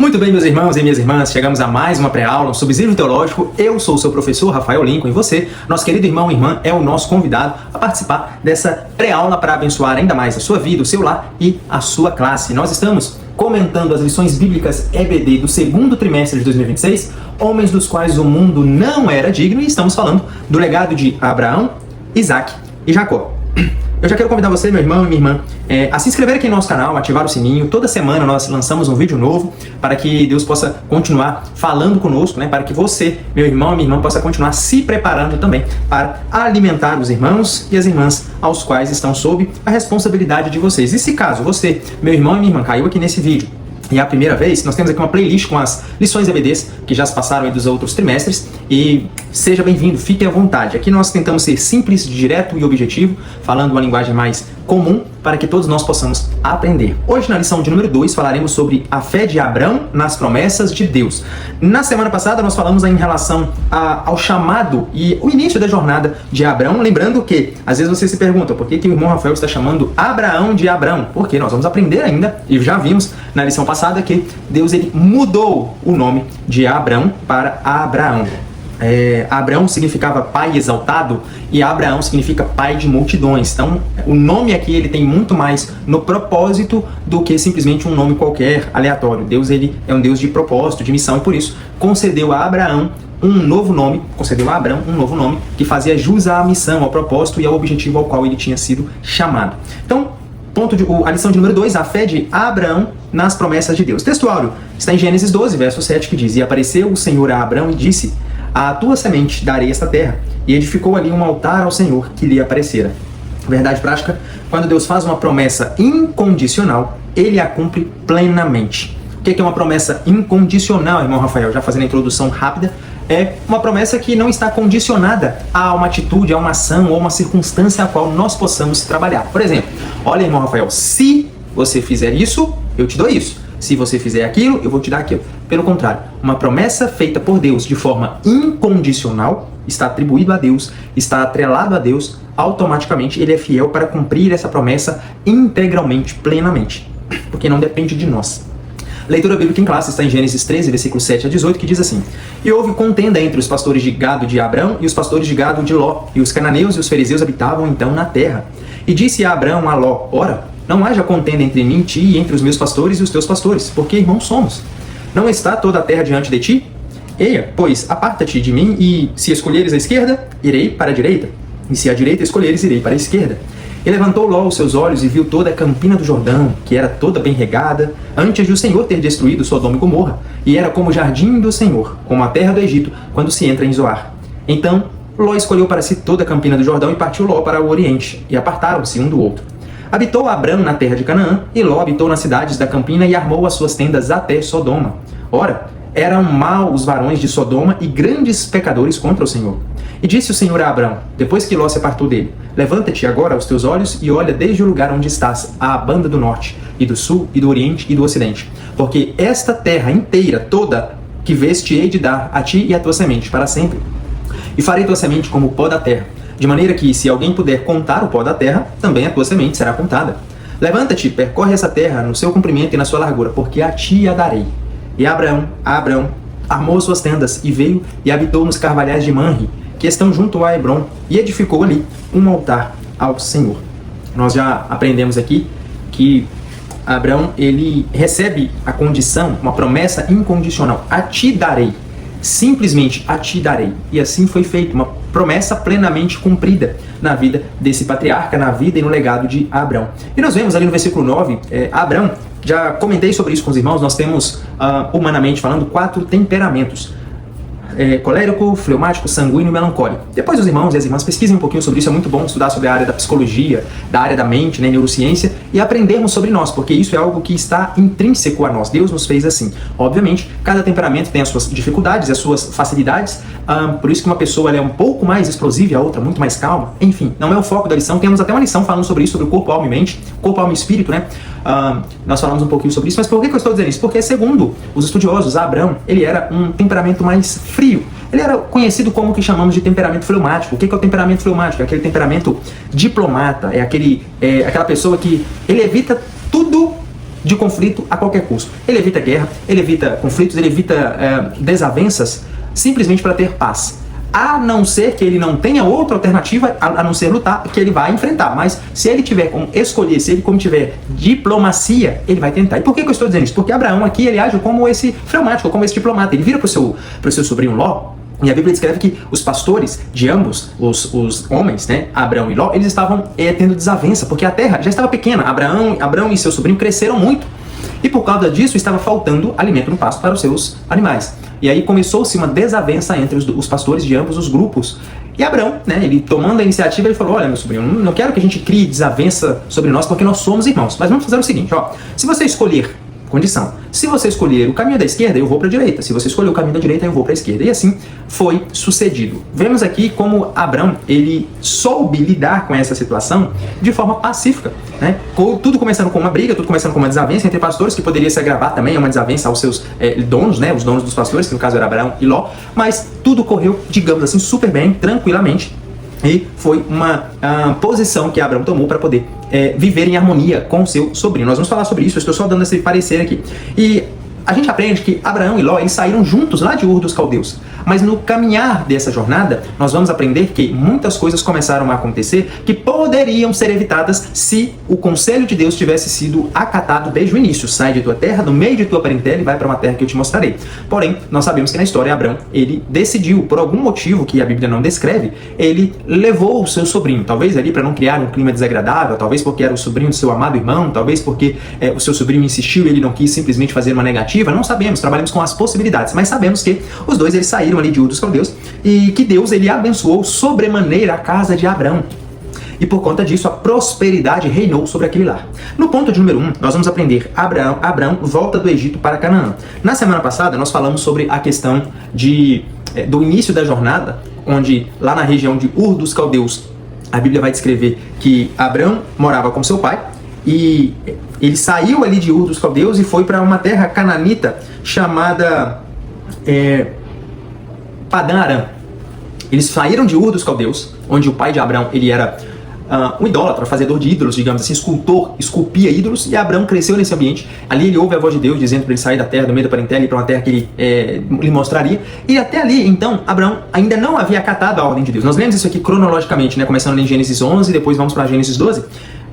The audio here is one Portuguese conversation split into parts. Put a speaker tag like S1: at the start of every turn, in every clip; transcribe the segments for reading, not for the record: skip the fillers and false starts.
S1: Muito bem, meus irmãos e minhas irmãs, chegamos a mais uma pré-aula, um subsídio teológico. Eu sou o seu professor Rafael Lincoln e você, nosso querido irmão e irmã, é o nosso convidado a participar dessa pré-aula para abençoar ainda mais a sua vida, o seu lar e a sua classe. Nós estamos comentando as lições bíblicas EBD do segundo trimestre de 2026, homens dos quais o mundo não era digno, e estamos falando do legado de Abraão, Isaac e Jacó. Eu já quero convidar você, meu irmão e minha irmã, a se inscrever aqui no nosso canal, ativar o sininho. Toda semana nós lançamos um vídeo novo para que Deus possa continuar falando conosco, né? Para que você, meu irmão e minha irmã, possa continuar se preparando também para alimentar os irmãos e as irmãs aos quais estão sob a responsabilidade de vocês. E se caso você, meu irmão e minha irmã, caiu aqui nesse vídeo e é a primeira vez, nós temos aqui uma playlist com as lições EBDs que já se passaram aí dos outros trimestres, e seja bem-vindo, fique à vontade. Aqui nós tentamos ser simples, direto e objetivo, falando uma linguagem mais comum para que todos nós possamos aprender. Hoje, na lição de número 2, falaremos sobre a fé de Abraão nas promessas de Deus. Na semana passada, nós falamos em relação ao chamado e o início da jornada de Abraão, lembrando que, às vezes você se pergunta, por que o irmão Rafael está chamando Abraão de Abraão? Porque nós vamos aprender ainda, e já vimos na lição passada, que Deus ele mudou o nome de Abraão para Abraão. Abraão significava pai exaltado e Abraão significa pai de multidões. Então, o nome aqui ele tem muito mais no propósito do que simplesmente um nome qualquer, aleatório. Deus ele é um Deus de propósito, de missão, e por isso concedeu a Abraão um novo nome, que fazia jus à missão, ao propósito e ao objetivo ao qual ele tinha sido chamado. Então, a lição de número 2, a fé de Abraão nas promessas de Deus. O texto áureo está em Gênesis 12, verso 7, que diz: E apareceu o Senhor a Abraão e disse: A tua semente darei esta terra. E edificou ali um altar ao Senhor que lhe aparecera. Verdade prática: quando Deus faz uma promessa incondicional, Ele a cumpre plenamente. O que é uma promessa incondicional, irmão Rafael? Já fazendo a introdução rápida, é uma promessa que não está condicionada a uma atitude, a uma ação ou uma circunstância a qual nós possamos trabalhar. Por exemplo, olha, irmão Rafael, se você fizer isso, eu te dou isso. Se você fizer aquilo, eu vou te dar aquilo. Pelo contrário, uma promessa feita por Deus de forma incondicional, está atribuído a Deus, está atrelado a Deus, automaticamente ele é fiel para cumprir essa promessa integralmente, plenamente, porque não depende de nós. Leitura bíblica em classe está em Gênesis 13, versículos 7 a 18, que diz assim: E houve contenda entre os pastores de gado de Abrão e os pastores de gado de Ló, e os cananeus e os fariseus habitavam então na terra. E disse a Abrão a Ló: Ora, não haja contenda entre mim e ti, e entre os meus pastores e os teus pastores, porque irmãos somos. Não está toda a terra diante de ti? Eia, pois, aparta-te de mim, e se escolheres a esquerda, irei para a direita, e se a direita escolheres, irei para a esquerda. E levantou Ló os seus olhos e viu toda a campina do Jordão, que era toda bem regada, antes de o Senhor ter destruído Sodoma e Gomorra, e era como o jardim do Senhor, como a terra do Egito, quando se entra em Zoar. Então Ló escolheu para si toda a campina do Jordão, e partiu Ló para o oriente, e apartaram-se um do outro. Habitou Abrão na terra de Canaã, e Ló habitou nas cidades da campina, e armou as suas tendas até Sodoma. Ora, eram maus os varões de Sodoma e grandes pecadores contra o Senhor. E disse o Senhor a Abrão, depois que Ló se apartou dele: Levanta-te agora os teus olhos e olha desde o lugar onde estás, à banda do norte, e do sul, e do oriente, e do ocidente. Porque esta terra inteira, toda, que vês, te hei de dar a ti e à tua semente, para sempre. E farei tua semente como o pó da terra, de maneira que, se alguém puder contar o pó da terra, também a tua semente será contada. Levanta-te, percorre essa terra no seu comprimento e na sua largura, porque a ti a darei. E Abrão armou suas tendas, e veio e habitou nos carvalhais de Manre, que estão junto a Hebron, e edificou ali um altar ao Senhor. Nós já aprendemos aqui que Abrão ele recebe a condição, uma promessa incondicional: a ti darei, simplesmente a ti darei. E assim foi feito, uma promessa plenamente cumprida na vida desse patriarca, na vida e no legado de Abrão. E nós vemos ali no versículo 9, Abrão, já comentei sobre isso com os irmãos, nós temos, humanamente falando, 4 temperamentos: colérico, fleumático, sanguíneo e melancólico. Depois os irmãos e as irmãs pesquisem um pouquinho sobre isso, é muito bom estudar sobre a área da psicologia, da área da mente, né, neurociência, e aprendermos sobre nós, porque isso é algo que está intrínseco a nós. Deus nos fez assim. Obviamente, cada temperamento tem as suas dificuldades, as suas facilidades, por isso que uma pessoa ela é um pouco mais explosiva e a outra muito mais calma. Enfim, não é o foco da lição. Temos até uma lição falando sobre isso, sobre o corpo, alma e mente, corpo, alma e espírito, né? Nós falamos um pouquinho sobre isso, mas por que eu estou dizendo isso? Porque, segundo os estudiosos, Abrão, ele era um temperamento mais frio. Ele era conhecido como o que chamamos de temperamento fleumático. O que é o temperamento fleumático? É aquele temperamento diplomata, é aquela pessoa que ele evita tudo de conflito a qualquer custo. Ele evita guerra, ele evita conflitos, ele evita desavenças, simplesmente para ter paz. A não ser que ele não tenha outra alternativa a não ser lutar, que ele vai enfrentar. Mas se ele tiver como escolher, se ele como tiver diplomacia, ele vai tentar. E por que eu estou dizendo isso? Porque Abraão aqui, ele age como esse fleumático, como esse diplomata. Ele vira para o seu sobrinho Ló, e a Bíblia descreve que os pastores de ambos, os homens, né, Abraão e Ló, eles estavam tendo desavença, porque a terra já estava pequena. Abraão e seu sobrinho cresceram muito. E por causa disso, estava faltando alimento no pasto para os seus animais. E aí começou-se uma desavença entre os pastores de ambos os grupos. E Abraão, né, ele tomando a iniciativa, ele falou: olha, meu sobrinho, não quero que a gente crie desavença sobre nós, porque nós somos irmãos. Mas vamos fazer o seguinte, ó, se você escolher, condição, se você escolher o caminho da esquerda, eu vou para a direita. Se você escolher o caminho da direita, eu vou para a esquerda. E assim foi sucedido. Vemos aqui como Abraão, ele soube lidar com essa situação de forma pacífica, né? Tudo começando com uma briga, tudo começando com uma desavença entre pastores, que poderia se agravar também, uma desavença aos seus donos, né? Os donos dos pastores, que no caso era Abraão e Ló. Mas tudo correu, digamos assim, super bem, tranquilamente. E foi uma posição que Abraão tomou para poder viver em harmonia com o seu sobrinho. Nós vamos falar sobre isso, eu estou só dando esse parecer aqui. E a gente aprende que Abraão e Ló, eles saíram juntos lá de Ur dos Caldeus. Mas no caminhar dessa jornada, nós vamos aprender que muitas coisas começaram a acontecer que poderiam ser evitadas se o conselho de Deus tivesse sido acatado desde o início. Sai de tua terra, do meio de tua parentela e vai para uma terra que eu te mostrarei. Porém, nós sabemos que na história Abraão, ele decidiu, por algum motivo que a Bíblia não descreve, ele levou o seu sobrinho. Talvez ali para não criar um clima desagradável, talvez porque era o sobrinho do seu amado irmão, talvez porque o seu sobrinho insistiu e ele não quis simplesmente fazer uma negativa. Não sabemos, trabalhamos com as possibilidades, mas sabemos que os dois eles saíram ali de Ur dos Caldeus e que Deus ele abençoou sobremaneira a casa de Abraão. E por conta disso, a prosperidade reinou sobre aquele lar. No ponto de número 1, nós vamos aprender Abraão volta do Egito para Canaã. Na semana passada, nós falamos sobre a questão do início da jornada, onde lá na região de Ur dos Caldeus, a Bíblia vai descrever que Abraão morava com seu pai, e ele saiu ali de Ur dos Caldeus e foi para uma terra cananita chamada Padã Arã. Eles saíram de Ur dos Caldeus, onde o pai de Abraão ele era um idólatra, fazedor de ídolos, digamos assim, escultor, esculpia ídolos, e Abraão cresceu nesse ambiente. Ali ele ouve a voz de Deus dizendo para ele sair da terra, do meio da parentela, e ir para uma terra que ele lhe mostraria. E até ali, então, Abraão ainda não havia acatado a ordem de Deus. Nós lemos isso aqui cronologicamente, né, começando em Gênesis 11, depois vamos para Gênesis 12.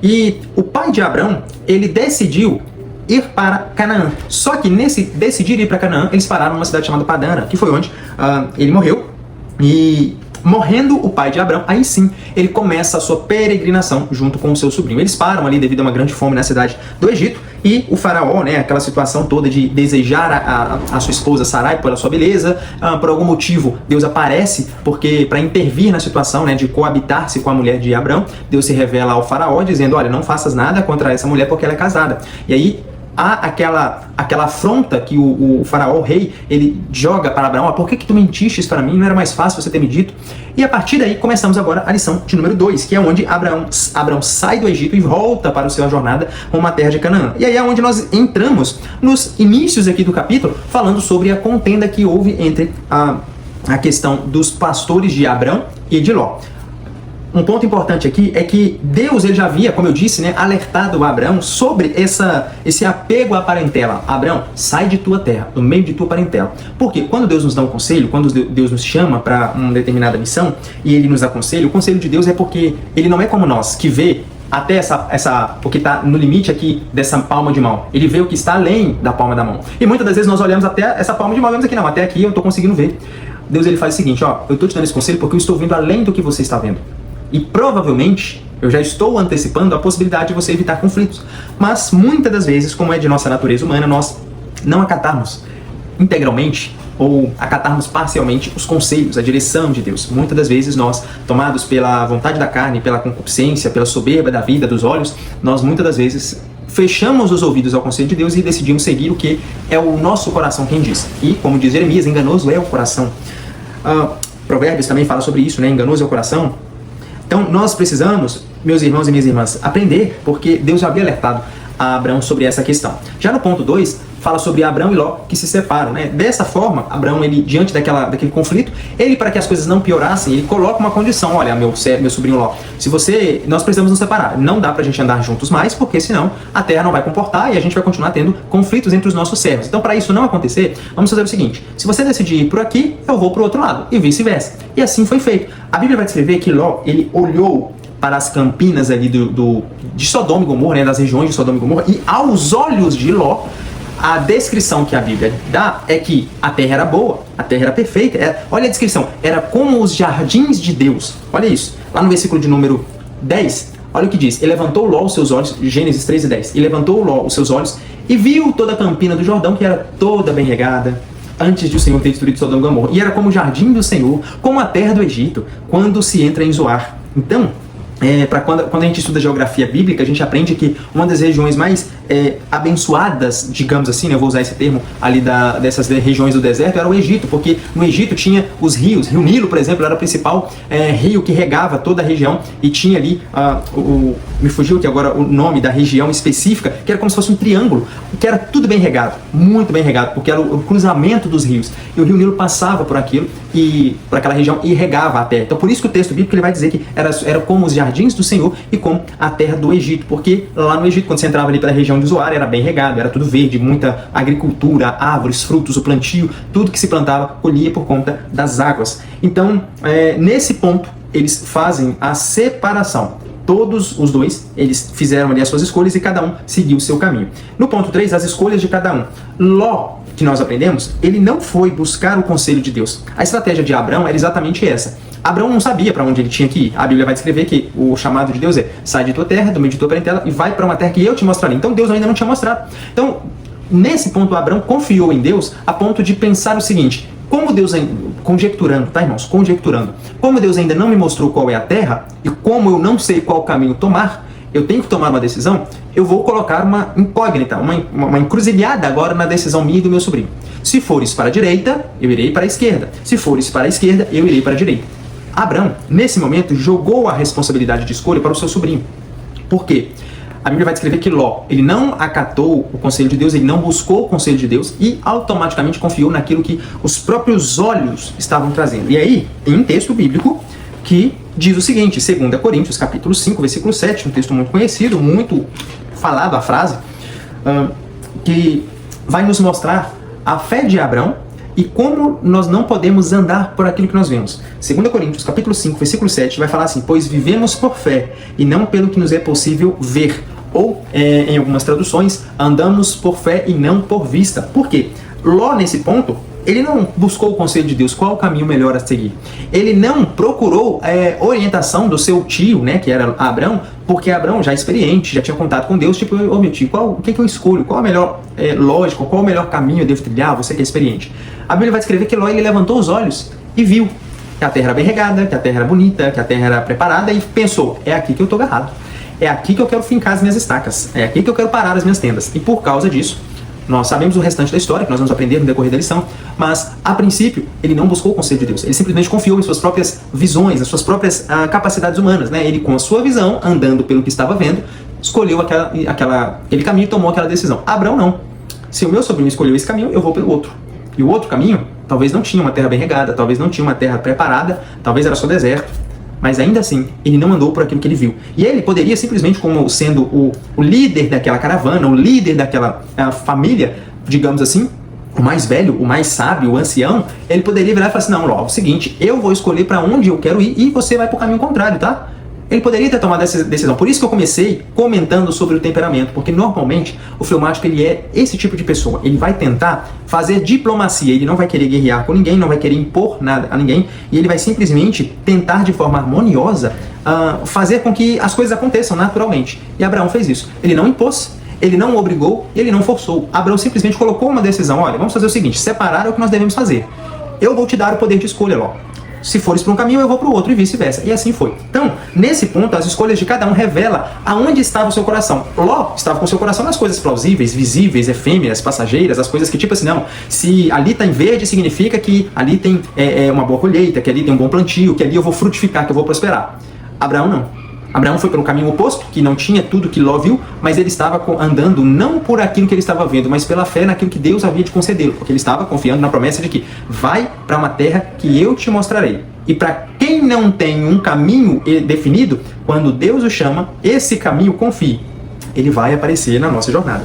S1: E o pai de Abraão, ele decidiu ir para Canaã. Só que nesse decidir ir para Canaã, eles pararam numa cidade chamada Padã Arã, que foi onde ele morreu. E morrendo o pai de Abraão, aí sim ele começa a sua peregrinação junto com o seu sobrinho. Eles param ali devido a uma grande fome na cidade do Egito, e o faraó, né, aquela situação toda de desejar a sua esposa Sarai pela sua beleza, por algum motivo Deus aparece porque para intervir na situação, né, de coabitar-se com a mulher de Abraão. Deus se revela ao faraó dizendo: olha, não faças nada contra essa mulher porque ela é casada. E aí há aquela afronta que o faraó, o rei, ele joga para Abraão: por que tu mentistes para mim? Não era mais fácil você ter me dito? E a partir daí começamos agora a lição de número 2, que é onde Abraão sai do Egito e volta para a sua jornada rumo à terra de Canaã. E aí é onde nós entramos nos inícios aqui do capítulo, falando sobre a contenda que houve entre a questão dos pastores de Abraão e de Ló. Um ponto importante aqui é que Deus ele já havia, como eu disse, né, alertado a Abraão sobre esse apego à parentela. Abraão, sai de tua terra, do meio de tua parentela. Porque quando Deus nos dá um conselho, quando Deus nos chama para uma determinada missão e ele nos aconselha, o conselho de Deus é porque ele não é como nós, que vê até o que está no limite aqui dessa palma de mão. Ele vê o que está além da palma da mão. E muitas das vezes nós olhamos até essa palma de mão, vemos aqui, não, até aqui eu estou conseguindo ver. Deus ele faz o seguinte: ó, eu estou te dando esse conselho porque eu estou vendo além do que você está vendo. E provavelmente eu já estou antecipando a possibilidade de você evitar conflitos. Mas muitas das vezes, como é de nossa natureza humana, nós não acatarmos integralmente ou acatarmos parcialmente os conselhos, a direção de Deus. Muitas das vezes nós, tomados pela vontade da carne, pela concupiscência, pela soberba da vida, dos olhos, nós muitas das vezes fechamos os ouvidos ao conselho de Deus e decidimos seguir o que é o nosso coração quem diz. E, como diz Jeremias, enganoso é o coração. Provérbios também fala sobre isso, né? Enganoso é o coração. Então nós precisamos, meus irmãos e minhas irmãs, aprender, porque Deus já havia alertado a Abraão sobre essa questão. Já no ponto 2, fala sobre Abrão e Ló que se separam, né? Dessa forma, Abrão, ele, diante daquele conflito, ele, para que as coisas não piorassem, ele coloca uma condição: olha, meu sobrinho Ló, nós precisamos nos separar, não dá pra gente andar juntos mais, porque senão a terra não vai comportar e a gente vai continuar tendo conflitos entre os nossos servos. Então, para isso não acontecer, vamos fazer o seguinte: se você decidir ir por aqui, eu vou pro outro lado, e vice-versa. E assim foi feito. A Bíblia vai descrever que Ló, ele olhou para as campinas ali de Sodoma e Gomorra, né, das regiões de Sodoma e Gomorra, e aos olhos de Ló, a descrição que a Bíblia dá é que a terra era boa, a terra era perfeita. Olha a descrição: era como os jardins de Deus. Olha isso, lá no versículo de número 10, olha o que diz: e levantou Ló os seus olhos, Gênesis 3:10, e levantou Ló os seus olhos e viu toda a campina do Jordão, que era toda bem regada, antes de o Senhor ter destruído Sodoma e Gomorra, e era como o jardim do Senhor, como a terra do Egito, quando se entra em Zoar. Então, quando a gente estuda geografia bíblica, a gente aprende que uma das regiões mais abençoadas, digamos assim, né, eu vou usar esse termo, ali dessas regiões do deserto, era o Egito, porque no Egito tinha os rios. Rio Nilo, por exemplo, era o principal rio que regava toda a região, e tinha ali, me fugiu aqui agora o nome da região específica, que era como se fosse um triângulo, que era tudo bem regado, muito bem regado, porque era o cruzamento dos rios, e o Rio Nilo passava por aquilo, e por aquela região, e regava a terra. Então, por isso que o texto bíblico ele vai dizer que era como os jardins do Senhor e como a terra do Egito, porque lá no Egito, quando você entrava ali para a região de Zoar, era bem regado, era tudo verde, muita agricultura, árvores, frutos, o plantio, tudo que se plantava colhia por conta das águas. Então, nesse ponto, eles fazem a separação. Todos os dois, eles fizeram ali as suas escolhas e cada um seguiu o seu caminho. No ponto 3, as escolhas de cada um. Ló, que nós aprendemos, ele não foi buscar o conselho de Deus. A estratégia de Abrão era exatamente essa. Abrão não sabia para onde ele tinha que ir. A Bíblia vai descrever que o chamado de Deus é: sai de tua terra, do meio de tua parentela, e vai para uma terra que eu te mostrarei. Então Deus ainda não tinha mostrado. Então, nesse ponto, Abrão confiou em Deus a ponto de pensar o seguinte: como Deus, conjecturando, tá, irmãos? Conjecturando. Como Deus ainda não me mostrou qual é a terra, e como eu não sei qual caminho tomar, eu tenho que tomar uma decisão, eu vou colocar uma incógnita, uma encruzilhada agora na decisão minha e do meu sobrinho. Se fores para a direita, eu irei para a esquerda. Se fores para a esquerda, eu irei para a direita. Abrão, nesse momento, jogou a responsabilidade de escolha para o seu sobrinho. Por quê? A Bíblia vai descrever que Ló, ele não acatou o conselho de Deus, ele não buscou o conselho de Deus e automaticamente confiou naquilo que os próprios olhos estavam trazendo. E aí, tem um texto bíblico que diz o seguinte, 2 Coríntios, capítulo 5, versículo 7, um texto muito conhecido, muito falado a frase, que vai nos mostrar a fé de Abrão e como nós não podemos andar por aquilo que nós vemos. 2 Coríntios, capítulo 5, versículo 7, vai falar assim: pois vivemos por fé e não pelo que nos é possível ver. Ou, em algumas traduções, andamos por fé e não por vista. Por quê? Ló, nesse ponto, ele não buscou o conselho de Deus, qual o caminho melhor a seguir. Ele não procurou orientação do seu tio, né, que era Abrão, porque Abrão, já experiente, já tinha contato com Deus, tipo: ô meu tio, o que eu escolho? Qual a melhor lógica? Qual o melhor caminho eu devo trilhar? Você que é experiente. A Bíblia vai descrever que Ló, ele levantou os olhos e viu que a terra era bem regada, que a terra era bonita, que a terra era preparada, e pensou: é aqui que eu estou agarrado. É aqui que eu quero fincar as minhas estacas. É aqui que eu quero parar as minhas tendas. E por causa disso, nós sabemos o restante da história, que nós vamos aprender no decorrer da lição, mas, a princípio, ele não buscou o conselho de Deus. Ele simplesmente confiou em suas próprias visões, nas suas próprias capacidades humanas, né? Ele, com a sua visão, andando pelo que estava vendo, escolheu aquele caminho e tomou aquela decisão. Abrão não. Se o meu sobrinho escolheu esse caminho, eu vou pelo outro. E o outro caminho, talvez não tinha uma terra bem regada, talvez não tinha uma terra preparada, talvez era só deserto. Mas ainda assim, ele não andou por aquilo que ele viu. E ele poderia simplesmente, como sendo o líder daquela caravana, o líder daquela família, digamos assim, o mais velho, o mais sábio, o ancião, ele poderia virar e falar assim: não, Ló, é o seguinte, eu vou escolher para onde eu quero ir e você vai para o caminho contrário, tá? Ele poderia ter tomado essa decisão. Por isso que eu comecei comentando sobre o temperamento, porque normalmente o fleumático, ele é esse tipo de pessoa. Ele vai tentar fazer diplomacia, ele não vai querer guerrear com ninguém, não vai querer impor nada a ninguém, e ele vai simplesmente tentar de forma harmoniosa fazer com que as coisas aconteçam naturalmente. E Abraão fez isso. Ele não impôs, ele não obrigou, ele não forçou. Abraão simplesmente colocou uma decisão: olha, vamos fazer o seguinte, separar é o que nós devemos fazer. Eu vou te dar o poder de escolha, Ló. Se fores para um caminho, eu vou para o outro, e vice-versa. E assim foi. Então, nesse ponto, as escolhas de cada um revelam aonde estava o seu coração. Ló estava com o seu coração nas coisas plausíveis, visíveis, efêmeras, passageiras, as coisas que, tipo assim, não, se ali está em verde, significa que ali tem uma boa colheita, que ali tem um bom plantio, que ali eu vou frutificar, que eu vou prosperar. Abraão não. Abraão foi pelo caminho oposto, que não tinha tudo que Ló viu, mas ele estava andando não por aquilo que ele estava vendo, mas pela fé naquilo que Deus havia de concedê-lo, porque ele estava confiando na promessa de que vai para uma terra que eu te mostrarei. E para quem não tem um caminho definido, quando Deus o chama, esse caminho confie, ele vai aparecer na nossa jornada.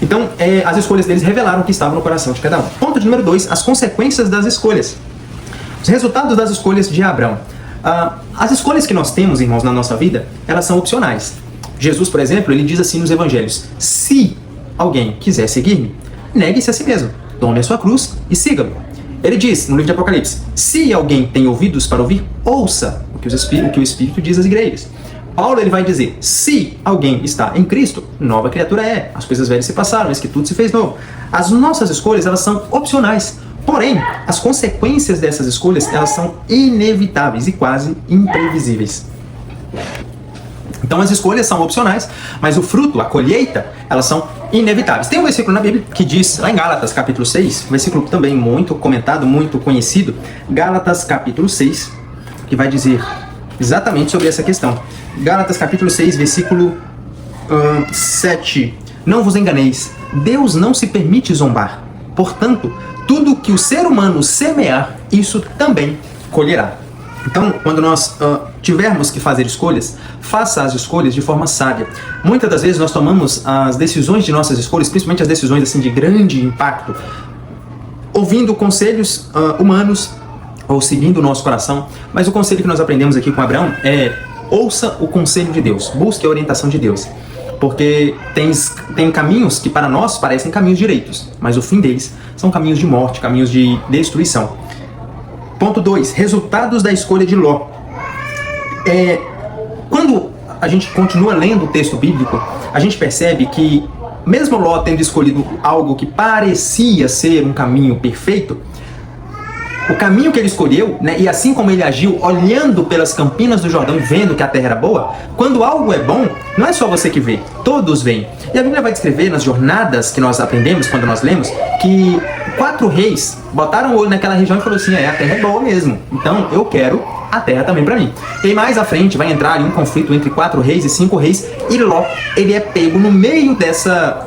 S1: Então, as escolhas deles revelaram o que estava no coração de cada um. Ponto de número 2, as consequências das escolhas. Os resultados das escolhas de Abraão. As escolhas que nós temos, irmãos, na nossa vida, elas são opcionais. Jesus, por exemplo, ele diz assim nos evangelhos: se alguém quiser seguir-me, negue-se a si mesmo, tome a sua cruz e siga-me. Ele diz no livro de Apocalipse: se alguém tem ouvidos para ouvir, ouça o que o Espírito diz às igrejas. Paulo ele vai dizer: se alguém está em Cristo, nova criatura é, as coisas velhas se passaram, eis que tudo se fez novo. As nossas escolhas, elas são opcionais. Porém, as consequências dessas escolhas, elas são inevitáveis e quase imprevisíveis. Então as escolhas são opcionais, mas o fruto, a colheita, elas são inevitáveis. Tem um versículo na Bíblia que diz, lá em Gálatas capítulo 6, um versículo também muito comentado, muito conhecido, Gálatas capítulo 6, que vai dizer exatamente sobre essa questão. Gálatas capítulo 6, versículo 7. Não vos enganeis, Deus não se permite zombar. Portanto, tudo que o ser humano semear, isso também colherá. Então, quando nós tivermos que fazer escolhas, faça as escolhas de forma sábia. Muitas das vezes nós tomamos as decisões de nossas escolhas, principalmente as decisões assim, de grande impacto, ouvindo conselhos humanos ou seguindo o nosso coração. Mas o conselho que nós aprendemos aqui com Abraão é: ouça o conselho de Deus, busque a orientação de Deus. Porque tem caminhos que para nós parecem caminhos direitos, mas o fim deles são caminhos de morte, caminhos de destruição. Ponto 2. Resultados da escolha de Ló. Quando a gente continua lendo o texto bíblico, a gente percebe que, mesmo Ló tendo escolhido algo que parecia ser um caminho perfeito, o caminho que ele escolheu, né, e assim como ele agiu, olhando pelas campinas do Jordão e vendo que a terra era boa, quando algo é bom, não é só você que vê, todos veem. E a Bíblia vai descrever nas jornadas que nós aprendemos, quando nós lemos, que 4 reis botaram o olho naquela região e falaram assim: a terra é boa mesmo, então eu quero a terra também para mim. E mais à frente vai entrar ali um conflito entre 4 reis e 5 reis, e Ló, ele é pego no meio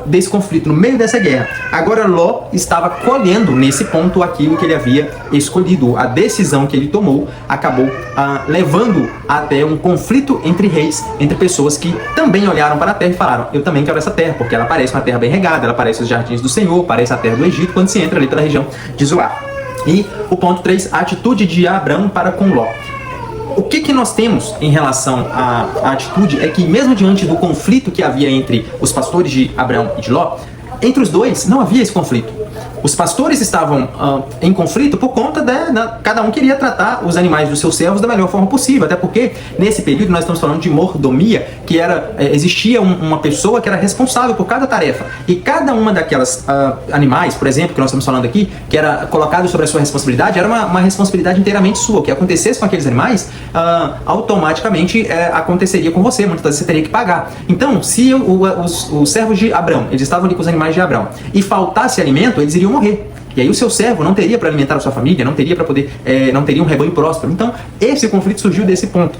S1: desse conflito, no meio dessa guerra. Agora Ló estava colhendo nesse ponto aquilo que ele havia escolhido. A decisão que ele tomou acabou levando até um conflito entre reis, entre pessoas que também olharam para a terra e falaram: eu também quero essa terra, porque ela parece uma terra bem regada, ela parece os jardins do Senhor, parece a terra do Egito, quando se entra ali pela região de Zoar. E o ponto 3, a atitude de Abraão para com Ló. O que nós temos em relação à atitude é que, mesmo diante do conflito que havia entre os pastores de Abraão e de Ló, entre os dois não havia esse conflito. Os pastores estavam em conflito por conta cada um queria tratar os animais dos seus servos da melhor forma possível, até porque nesse período nós estamos falando de mordomia, que existia uma pessoa que era responsável por cada tarefa, e cada uma daquelas animais, por exemplo, que nós estamos falando aqui, que era colocado sobre a sua responsabilidade, era uma responsabilidade inteiramente sua. O que acontecesse com aqueles animais, automaticamente aconteceria com você, muitas vezes você teria que pagar. Então, se os servos de Abraão, eles estavam ali com os animais de Abraão, e faltasse alimento, eles iriam morrer. E aí o seu servo não teria para alimentar a sua família, não teria para poder, não teria um rebanho próspero. Então, esse conflito surgiu desse ponto.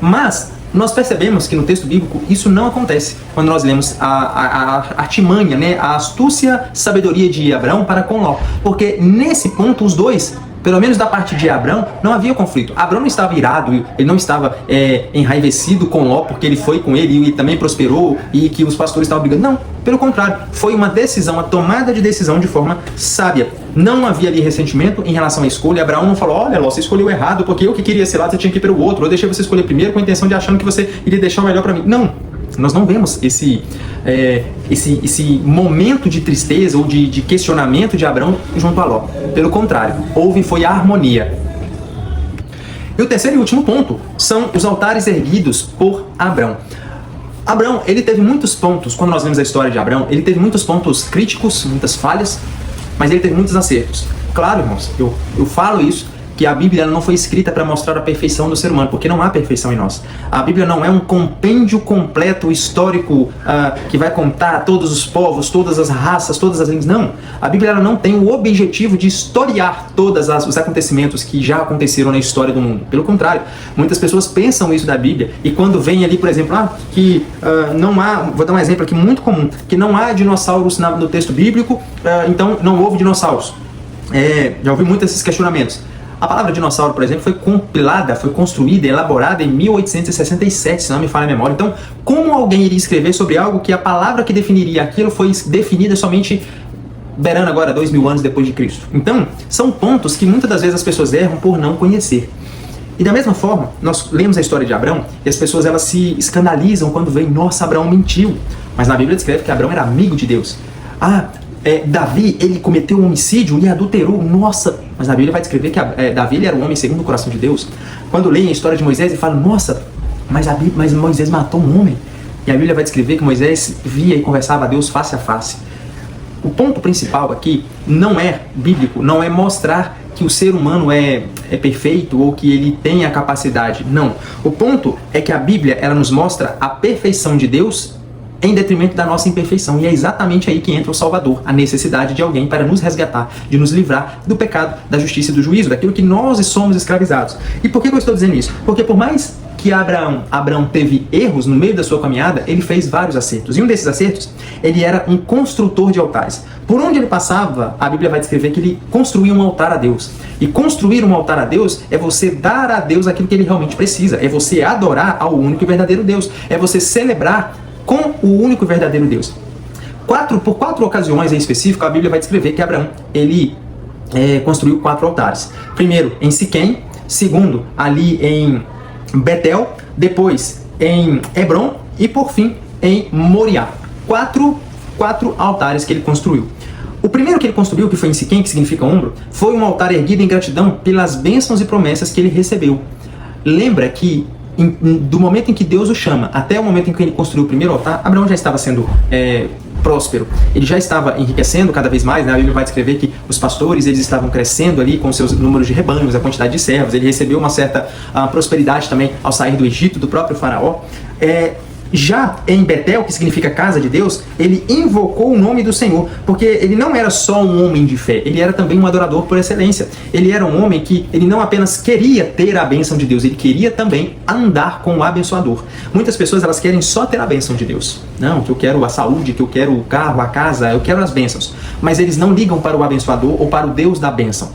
S1: Mas nós percebemos que no texto bíblico isso não acontece quando nós lemos a artimanha, né, a astúcia, sabedoria de Abraão para com Ló. Porque nesse ponto os dois, pelo menos da parte de Abraão, não havia conflito. Abraão não estava irado, ele não estava enraivecido com Ló porque ele foi com ele e também prosperou e que os pastores estavam brigando. Não, pelo contrário, foi uma decisão, uma tomada de decisão de forma sábia. Não havia ali ressentimento em relação à escolha. Abraão não falou: olha, Ló, você escolheu errado porque eu que queria ser lá, você tinha que ir pelo outro. Eu deixei você escolher primeiro com a intenção de achando que você iria deixar o melhor para mim. Não. Nós não vemos esse momento de tristeza ou de questionamento de Abraão junto a Ló. Pelo contrário, foi a harmonia. E o terceiro e último ponto são os altares erguidos por Abraão. Abraão, ele teve muitos pontos, quando nós vemos a história de Abraão, ele teve muitos pontos críticos, muitas falhas, mas ele teve muitos acertos. Claro, irmãos, eu falo isso que a Bíblia não foi escrita para mostrar a perfeição do ser humano, porque não há perfeição em nós. A Bíblia não é um compêndio completo histórico que vai contar todos os povos, todas as raças, todas as línguas. Não. A Bíblia ela não tem o objetivo de historiar todos os acontecimentos que já aconteceram na história do mundo. Pelo contrário, muitas pessoas pensam isso da Bíblia e quando vem ali, por exemplo, que não há, vou dar um exemplo aqui muito comum, que não há dinossauros no texto bíblico, então não houve dinossauros. Já ouvi muitos esses questionamentos. A palavra dinossauro, por exemplo, foi compilada, foi construída, elaborada em 1867, se não me falha a memória. Então, como alguém iria escrever sobre algo que a palavra que definiria aquilo foi definida somente beirando agora 2000 anos depois de Cristo? Então, são pontos que muitas das vezes as pessoas erram por não conhecer. E da mesma forma, nós lemos a história de Abraão e as pessoas elas se escandalizam quando veem, nossa, Abraão mentiu. Mas na Bíblia descreve que Abraão era amigo de Deus. Davi, ele cometeu um homicídio e adulterou, nossa, mas na Bíblia vai descrever que Davi ele era um homem segundo o coração de Deus. Quando leem a história de Moisés e falam, nossa, mas Moisés matou um homem. E a Bíblia vai descrever que Moisés via e conversava a Deus face a face. O ponto principal aqui não é bíblico, não é mostrar que o ser humano é perfeito ou que ele tem a capacidade, não. O ponto é que a Bíblia ela nos mostra a perfeição de Deus em detrimento da nossa imperfeição. E é exatamente aí que entra o Salvador, a necessidade de alguém para nos resgatar, de nos livrar do pecado, da justiça e do juízo, daquilo que nós somos escravizados. E por que eu estou dizendo isso? Porque por mais que Abraão teve erros no meio da sua caminhada, ele fez vários acertos. E um desses acertos, ele era um construtor de altares. Por onde ele passava, a Bíblia vai descrever que ele construía um altar a Deus. E construir um altar a Deus é você dar a Deus aquilo que ele realmente precisa. É você adorar ao único e verdadeiro Deus. É você celebrar com o único e verdadeiro Deus. Por 4 ocasiões em específico, a Bíblia vai descrever que Abraão ele construiu 4 altares. Primeiro, em Siquém. Segundo, ali em Betel. Depois, em Hebron. E, por fim, em Moriá. 4 altares que ele construiu. O primeiro que ele construiu, que foi em Siquém, que significa ombro, foi um altar erguido em gratidão pelas bênçãos e promessas que ele recebeu. Lembra que do momento em que Deus o chama até o momento em que ele construiu o primeiro altar, Abraão já estava sendo próspero, ele já estava enriquecendo cada vez mais, né? A Bíblia vai descrever que os pastores eles estavam crescendo ali com seus números de rebanhos, a quantidade de servos, ele recebeu uma certa prosperidade também ao sair do Egito, do próprio faraó. Já em Betel, que significa casa de Deus, ele invocou o nome do Senhor, porque ele não era só um homem de fé, ele era também um adorador por excelência. Ele era um homem que ele não apenas queria ter a bênção de Deus, ele queria também andar com o abençoador. Muitas pessoas elas querem só ter a bênção de Deus. Não, que eu quero a saúde, que eu quero o carro, a casa, eu quero as bênçãos. Mas eles não ligam para o abençoador ou para o Deus da bênção.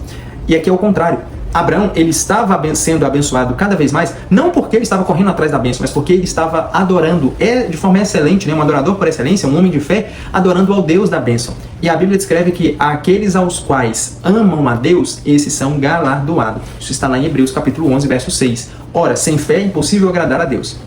S1: E aqui é o contrário. Abraão, ele estava sendo abençoado cada vez mais, não porque ele estava correndo atrás da bênção, mas porque ele estava adorando, de forma excelente, né? Um adorador por excelência, um homem de fé, adorando ao Deus da bênção. E a Bíblia descreve que aqueles aos quais amam a Deus, esses são galardoados. Isso está lá em Hebreus capítulo 11, verso 6. Ora, sem fé é impossível agradar a Deus.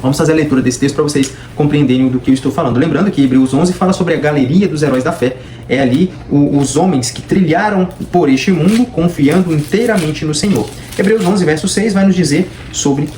S1: Vamos fazer a leitura desse texto para vocês compreenderem do que eu estou falando. Lembrando que Hebreus 11 fala sobre a galeria dos heróis da fé. É ali os homens que trilharam por este mundo confiando inteiramente no Senhor. Hebreus 11, verso 6 vai nos dizer sobre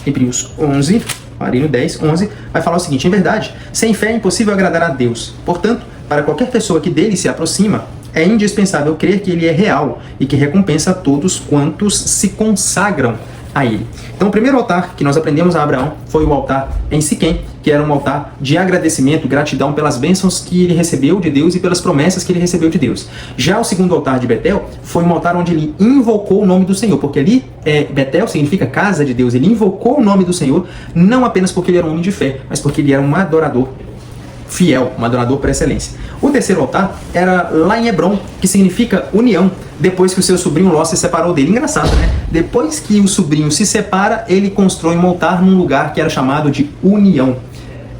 S1: Hebreus 11, parei no 10, 11, vai falar o seguinte: em verdade, sem fé é impossível agradar a Deus. Portanto, para qualquer pessoa que dele se aproxima, é indispensável crer que ele é real e que recompensa a todos quantos se consagram a ele. Então o primeiro altar que nós aprendemos a Abraão foi o altar em Siquém, que era um altar de agradecimento, gratidão pelas bênçãos que ele recebeu de Deus e pelas promessas que ele recebeu de Deus. Já o segundo altar de Betel foi um altar onde ele invocou o nome do Senhor, porque ali Betel significa casa de Deus. Ele invocou o nome do Senhor não apenas porque ele era um homem de fé, mas porque ele era um adorador fiel, um adorador por excelência. O terceiro altar era lá em Hebron, que significa união, depois que o seu sobrinho Ló se separou dele. Engraçado, né? Depois que o sobrinho se separa, ele constrói um altar num lugar que era chamado de união.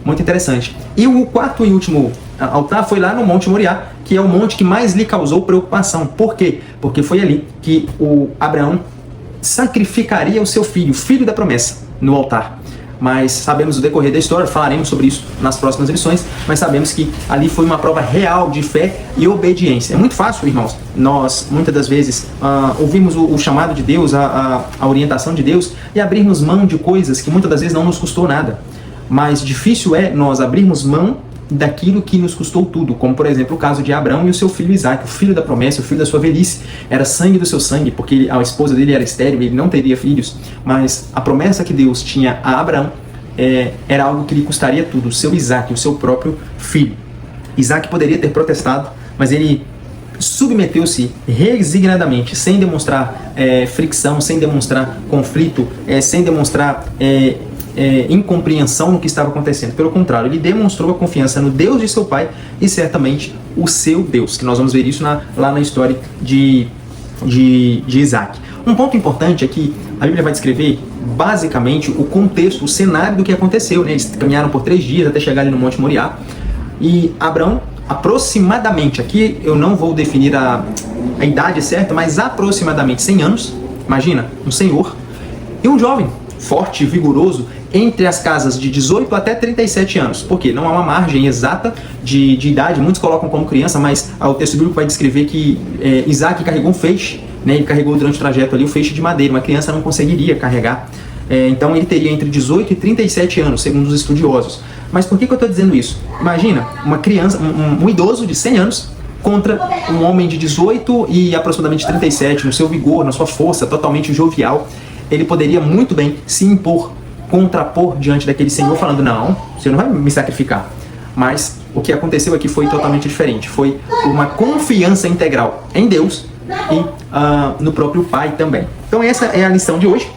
S1: Muito interessante. E o quarto e último altar foi lá no Monte Moriá, que é o monte que mais lhe causou preocupação. Por quê? Porque foi ali que o Abraão sacrificaria o seu filho, o filho da promessa, no altar. Mas sabemos o decorrer da história, falaremos sobre isso nas próximas lições, mas sabemos que ali foi uma prova real de fé e obediência. É muito fácil, irmãos, nós muitas das vezes ouvirmos o chamado de Deus, a orientação de Deus e abrirmos mão de coisas que muitas das vezes não nos custou nada. Mas difícil é nós abrirmos mão daquilo que nos custou tudo, como por exemplo o caso de Abraão e o seu filho Isaque, o filho da promessa, o filho da sua velhice, era sangue do seu sangue, porque a esposa dele era estéril, ele não teria filhos, mas a promessa que Deus tinha a Abraão era algo que lhe custaria tudo, o seu Isaque, o seu próprio filho. Isaque poderia ter protestado, mas ele submeteu-se resignadamente, sem demonstrar fricção, sem demonstrar conflito, sem demonstrar incompreensão no que estava acontecendo. Pelo contrário, ele demonstrou a confiança no Deus de seu pai e certamente o seu Deus, que nós vamos ver isso lá na história de Isaque. Um ponto importante é que a Bíblia vai descrever basicamente o contexto, o cenário do que aconteceu, né? Eles caminharam por 3 dias até chegar ali no Monte Moriá, e Abraão, aproximadamente, aqui eu não vou definir a idade certa, mas aproximadamente 100 anos, imagina, um senhor e um jovem, forte, vigoroso, entre as casas de 18 até 37 anos, porque não há uma margem exata de idade, muitos colocam como criança, mas o texto bíblico vai descrever que Isaque carregou um feixe, né? Ele carregou durante o trajeto ali o feixe de madeira, uma criança não conseguiria carregar, então ele teria entre 18 e 37 anos, segundo os estudiosos. Mas por que eu estou dizendo isso? Imagina uma criança, um idoso de 100 anos contra um homem de 18 e aproximadamente 37, no seu vigor, na sua força, totalmente jovial. Ele poderia muito bem se impor, contrapor diante daquele senhor, falando: não, você não vai me sacrificar. Mas o que aconteceu aqui foi totalmente diferente. Foi uma confiança integral em Deus e no próprio Pai também. Então essa é a lição de hoje.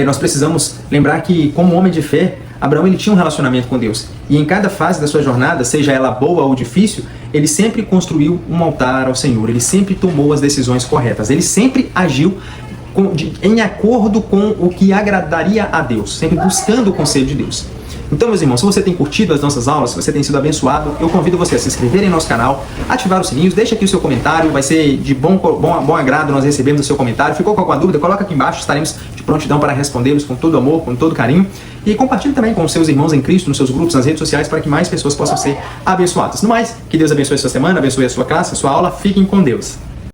S1: Nós precisamos lembrar que, como homem de fé, Abraão ele tinha um relacionamento com Deus. E em cada fase da sua jornada, seja ela boa ou difícil, ele sempre construiu um altar ao Senhor. Ele sempre tomou as decisões corretas. Ele sempre agiu em acordo com o que agradaria a Deus, sempre buscando o conselho de Deus. Então, meus irmãos, se você tem curtido as nossas aulas, se você tem sido abençoado, eu convido você a se inscrever em nosso canal, ativar os sininhos, deixa aqui o seu comentário, vai ser de bom agrado nós recebemos o seu comentário. Ficou com alguma dúvida? Coloca aqui embaixo, estaremos de prontidão para respondê-los com todo amor, com todo carinho. E compartilhe também com os seus irmãos em Cristo, nos seus grupos, nas redes sociais, para que mais pessoas possam ser abençoadas. No mais, que Deus abençoe a sua semana, abençoe a sua classe, a sua aula. Fiquem com Deus.